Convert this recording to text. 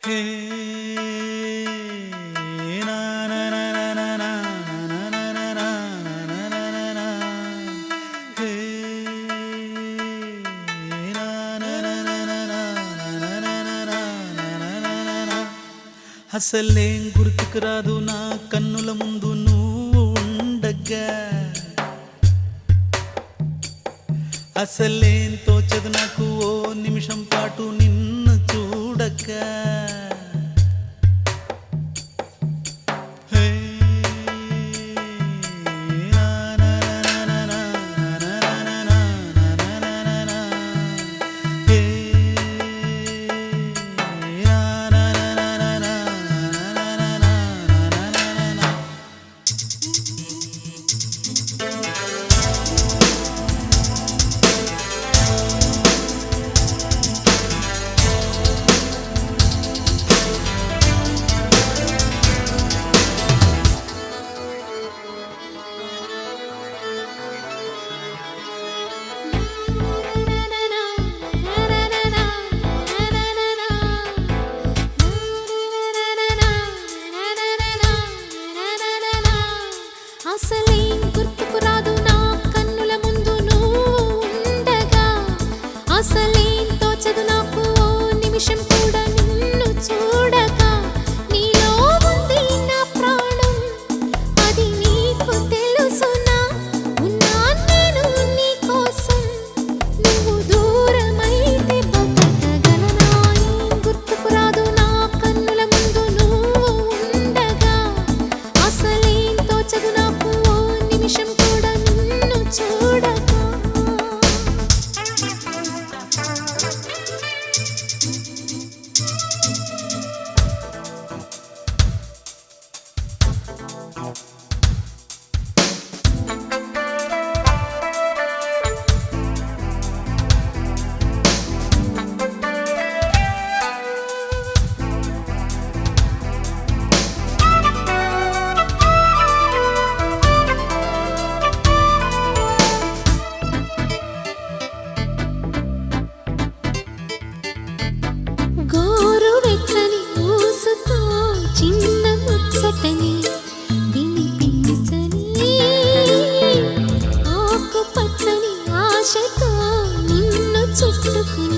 అసలేం గుర్తుకు రాదు నా కన్నుల ముందు నువ్వు ఉండగా, అసలేం తోచదు నాకు ఓ నిమిషం పాటు నిన్ను చూడగా. అసలేం గుర్తుకు రాదు నా కన్నుల ముందు నువ్వు ఉండగా, అసలేం తోచదు నాకు ఓ నిమిషం కూడా నిన్ను చూడగా. నీలో ఉంది నా ప్రాణం, అది నీకు తెలుసునా? ఉన్నా నేను నీ కోసం, నువ్వు దూరమైతే బతకగలనా? ఏం గుర్తుకు రాదు నా కన్నుల ముందు నువ్వు ఉండగా, అసలేం తోచదు నాకు ఓ నిమిషం కూడా నిన్ను చూడగా. గోరువెచ్చని ఊసుతో చిన్న ముచ్చటని వినిపించని, ఆకుపచ్చని ఆశతో నిన్ను చుట్టుకుని